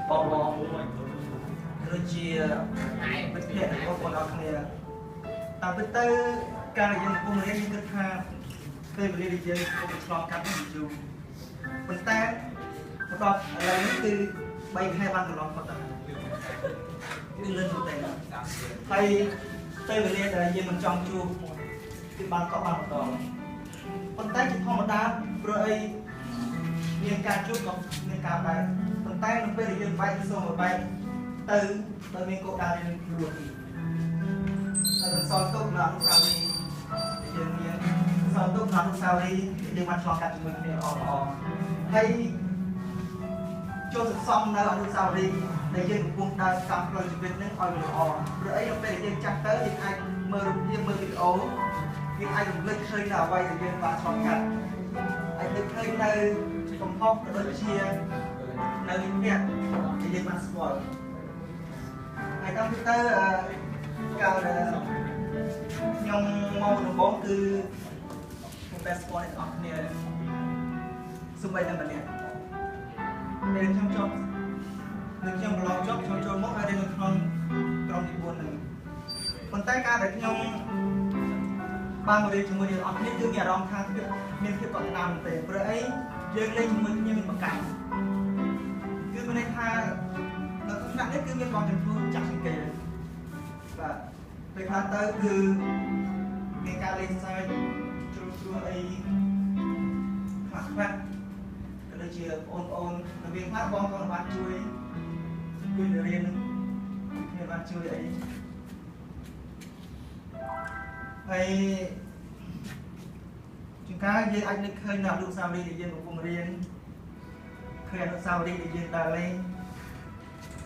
បងបងដូចជាវិទ្យារបស់បងប្អូនគ្នាតាមពិតទៅការយើងកំពុងរៀនយើងគិតថាពេលវេលាដែលយើងកំពុងឆ្លងកាត់នេះយូរប៉ុន្តែមកដល់ឥឡូវនេះគឺ3ខែបានកន្លងផុតហើយគឺលឿនមែនទេហើយពេលវេលាដែលយើងមិនចង់ជួបគឺបានក៏បានម្ដងប៉ុន្តែជាធម្មតាព្រោះអីមានការជួបក៏មានការបែកប៉ុន្តែនៅពេលដែលយើងបែកទៅសូមបែកទៅដោយមានគោលដៅនឹងខ្លួនហើយបន្សល់ទុកនៅអនុស្សាវរីយ៍យើងមានបន្សល់ទុកនៅអនុស្សាវរីយ៍យើងបានឆ្លងកាត់ជាមួយគ្នាល្អហើយចូលសន្សំនៅអនុស្សាវរីយ៍ដែលយើងកំពុងដើរតាមផ្លូវជីវិតនឹងឲ្យល្អព្រោះអីដល់ពេលដែលយើងចាស់ទៅយើងអាចមើលរូបភាពមើលវីដេអូយើងអាចរំលឹកឃើញនៅអ្វីដែលយើងបានឆ្លងកាត់អាចនឹកឃើញនៅកំហុសក៏ដូចជានៅវិញ្ញាណដែលយើងបានស្គាល់ហើយតាមពិតទៅកាលខ្ញុំមកដំបូងគឺខ្ញុំបានស្គាល់អ្នកនរគ្នាសូម្បីតែម្នាក់ពេលខ្ញុំចប់នឹងខ្ញុំប្រឡងចប់ខ្ញុំចូលមកហើយនៅក្នុងក្រុមទី4ហ្នឹងប៉ុន្តែការដែលខ្ញុំបានមករៀនជាមួយអ្នកនរគ្នាគឺមានអារម្មណ៍ថាមានភាពកត់ក្ដៅមែនទេព្រោះអីយើងលេងជាមួយគ្នាមានប្រកាសគឺមានន័យថានៅក្នុងនេះគឺមានបងចំនួនចាស់ជាងគេបាទពេលខ្លះទៅគឺមានការលេងសើចជ្រុលជ្រួសអីខ្លះខ្លះក៏ដូចជាបងប្អូននៅវាខ្លះបងប្អូនបានជួយរៀនគ្នាបានជួយអីហើយជួនកាលយើងអាចនឹកឃើញនៅអនុស្សាវរីយ៍ដែលយើងកំពុងរៀនឃើញអនុស្សាវរីយ៍ដែលយើងដើរលេង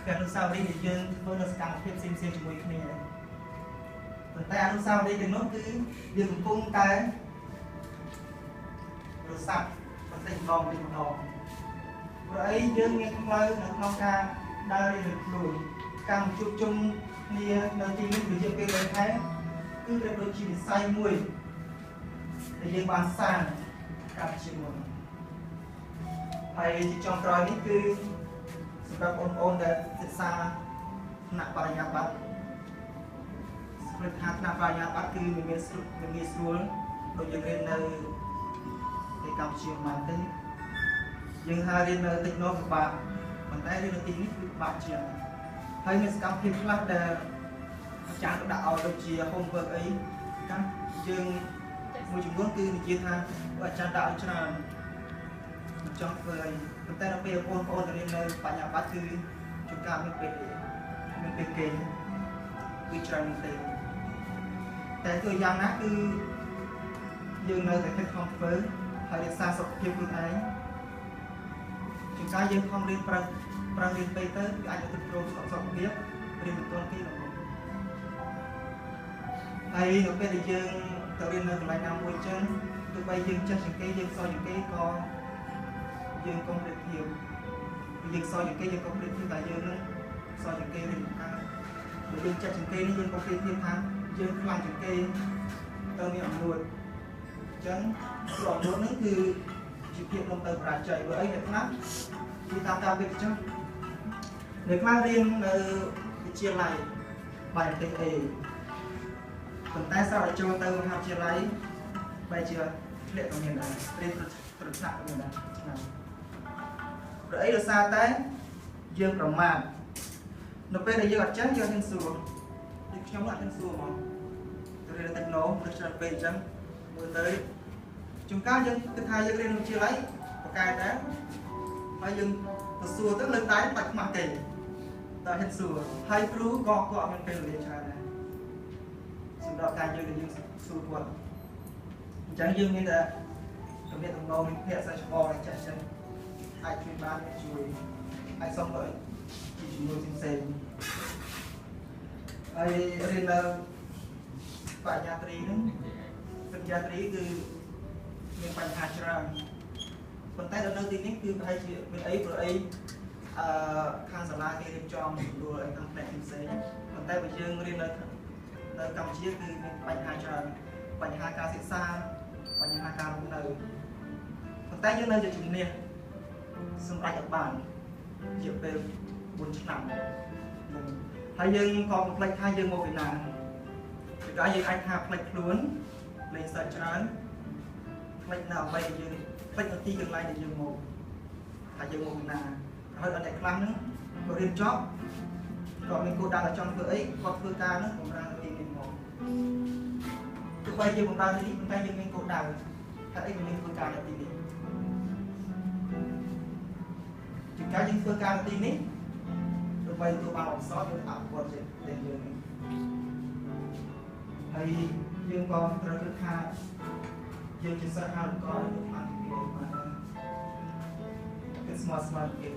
ឃើញអនុស្សាវរីយ៍ដែលយើងធ្វើនៅសកម្មភាពផ្សេងៗជាមួយគ្នាប៉ុន្តែអនុស្សាវរីយ៍ទាំងនោះគឺយើងកំពុងតែរសាត់បន្តិចម្ដងព្រោះអីយើងមានផ្លូវនៅក្នុងការដើររៀននឹងខ្លួនការជួបជុំគ្នានៅទីនេះរយៈពេល3ខែគឺវាដូចជាវិស័យមួយដែលយើងបានសាងកាលពីមុនហើយជាចុងក្រោយនេះគឺសម្រាប់បងប្អូនដែលសិក្សាថ្នាក់បរិញ្ញាបត្រព្រោះថាថ្នាក់បរិញ្ញាបត្រគឺមានងាយស្រួលដូចយើងរៀននៅកម្ពុជាមិនទេយើងហៅរៀននៅតិចនោះពិបាកប៉ុន្តែរៀននៅទីនេះគឺពិបាកជាងហើយមានសកម្មភាពខ្លះដែលអាចារ្យក៏ដាក់ឲ្យដូចជា homework អីកាន់យើងមួយចំនួនគឺនិយាយថាអាចារ្យដាក់ឲ្យច្រើនមិនចង់ធ្វើអីប៉ុន្តែដល់ពេលបងប្អូនទៅរៀននៅបញ្ញាបត្រគឺជួនកាលមានពេលគេគឺច្រើនមែនទេតែទោះយ៉ាងណាគឺយើងនៅតែខិតខំធ្វើហើយរក្សាសុខភាពខ្លួនឯងជួនកាលយើងខំរៀនប្រឹងរៀនពេកទៅគឺអាចទៅគ្រប់គ្រងសុខភាពរៀនមិនទាន់គេដល់ហើយនៅពេលដែលយើងទៅរៀននៅកន្លែងណាមួយចឹងទោះបីយើងចេះជាងគេយើងសល់ជាងគេក៏យើងកុំប្រៀបធៀបយើងសល់ជាងគេយើងកុំប្រៀបធៀបតែយើងនឹងសល់ជាងគេរៀនការបើយើងចេះជាងគេនេះយើងកុំប្រៀបធៀបថាយើងខ្លាំងជាងគេទៅមានអំនួតអញ្ចឹងព្រោះអំនួតហ្នឹងគឺជាភាពលំទៅបរាជ័យបើអីអ្នកខ្លះគឺតាមការវិទ្យាអ្នកខ្លះរៀននៅវិទ្យាល័យបែបទេអេប៉ុន្តែសារឲ្យចូលទៅមហាវិទ្យាល័យបែរជាធ្លាក់ក៏មានដែររៀនត្រឹមថ្នាក់ក៏មានដែរឆ្នាំព្រោះអីដោយសារតែយើងប្រមាថនៅពេលដែលយើងអត់ចេះយើងហ៊ានសួរដូចខ្ញុំអត់ហ៊ានសួរហ្មងទៅរៀនតិចណូទៅច្រើនពេកអញ្ចឹងមើលទៅជួនកាលយើងគិតថាយើងរៀនវិទ្យាល័យបកកែដែរហើយយើងទៅសួរទៅលើដៃបាច់ខ្មាស់គេតែហ៊ានសួរហើយគ្រូក៏អត់មានពេលវេលាច្រើនដែរសម្រាប់ការយើងដែលយើងសួរគាត់អញ្ចឹងយើងមានតែទំនាក់ទំនងភាសាច្បងចេះចឹងអាចជួយបានជួយអាចសុំទៅជាជំនួយផ្សេងហើយរៀននៅបញ្ញាត្រីហ្នឹងបញ្ញាត្រីគឺមានបញ្ហាច្រើនប៉ុន្តែនៅទីនេះគឺប្រហែលជាមានអីព្រោះអីខាងសាលាគេរៀបចំស្រួលអីខាងផ្នែកផ្សេងប៉ុន្តែបើយើងរៀននៅកម្ពុជាគឺមានបញ្ហាច្រើនបញ្ហាការសិក្សាបញ្ហាការរស់នៅប៉ុន្តែយើងនៅជាជំនះ សម្រាប់ឲ្យបានជាពេល4ឆ្នាំហើយយើងក៏ផ្លេចថាយើងមកពីណាពីកាលយើងអាចថាផ្លេចខ្លួនលេងសើចច្រើនផ្លេចនៅអ្វីដែលយើងផ្លេចនៅទីកន្លែងដែលយើងមកថាយើងមកពីណាហើយដល់អ្នកខ្លះហ្នឹងក៏រៀនចប់ក៏មានគោលដៅចង់ធ្វើអីគាត់ធ្វើការហ្នឹងបំរើទីនេះមកទោះបីយើងបំរើទីនេះប៉ុន្តែយើងមានគោលដៅថាអីយើងធ្វើការនៅទីនេះជាការយើងធ្វើការនៅទីនេះដើម្បីទទួលបានអបសរយើងអភិវឌ្ឍចិត្តតែយើងហើយយើងក៏ត្រូវគិតថាយើងជាសិស្សហៅក៏ទៅខាងគេបានគឺស្មាតគេ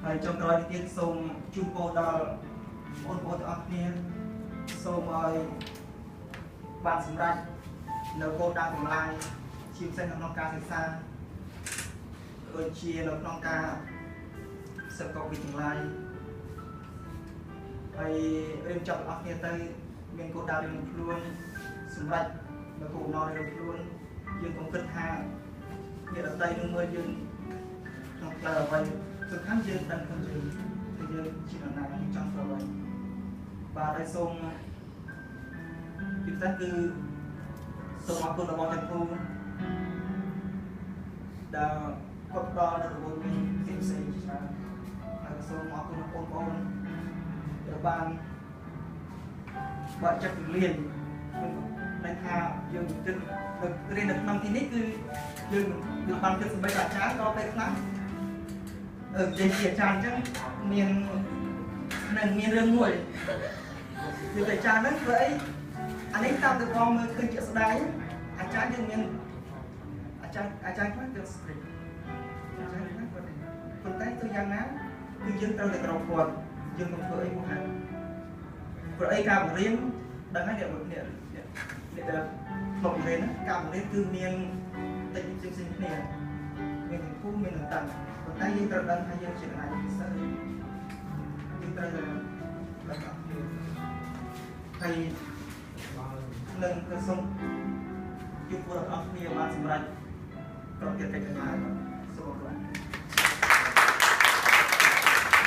ហើយចុងក្រោយទៀតសូមជូនពរដល់បងប្អូនទាំងអស់គ្នាសូមឲ្យបានសម្រេចនៅគោលដៅទាំងឡាយជាពិសេសក្នុងការសិក្សាដូចជានៅក្នុងការសិក្សាវិទ្យាល័យហើយរៀនចប់ទាំងអស់គ្នាទៅមានគោលដៅរៀនខ្លួនសម្រាប់នៅគោលដៅរៀនខ្លួនយើងកុំគិតថាអ្នកដទៃនឹងមើលយើងក្នុងផ្លូវអ្វីសំខាន់យើងដឹងខ្លួនយើងគឺយើងជាអ្នកណាយើងចង់ធ្វើអ្វីបាទហើយសូមពិសេសគឺសូមអរគុណដល់បងទាំងគ្រូដែលគាត់ផ្ដល់នូវរបបនេះផ្សេងៗច្រើនហើយសូមអរគុណបងប្អូនដែលបានបើកចិត្តរៀនតែថាយើងគិតរៀននៅក្នុងទីនេះគឺយើងបានគិតសម្រាប់អាចារ្យដល់ពេលខ្លះនិយាយជាអាចារ្យអញ្ចឹងមានរឿងមួយគឺអាចារ្យហ្នឹងធ្វើអីអានេះតាមទៅបងមើលឃើញជាក់ស្ដែងអាចារ្យយើងមានអាចារ្យខ្លះគឺស្ត្រីអាចារ្យខ្លះគាត់ប៉ុន្តែទៅយ៉ាងណាគឺយើងត្រូវតែក្រោបគាត់យើងមិនធ្វើអីមកហើយព្រោះអីការបង្រៀនដឹងហើយអ្នកដែលក្នុងបង្រៀនការបង្រៀនគឺមានតិចផ្សេងគ្នាមានទាំងគូមានទាំងតាំងប៉ុន្តែយើងត្រូវដឹងថាយើងជាអ្នកពិសេសយើងត្រូវដឹងអត់គ្នាហើយនឹងទៅសូមជួបពួកអរគ្នាបានសម្រាប់ប្រកបកិច្ចការសូមអរគុណ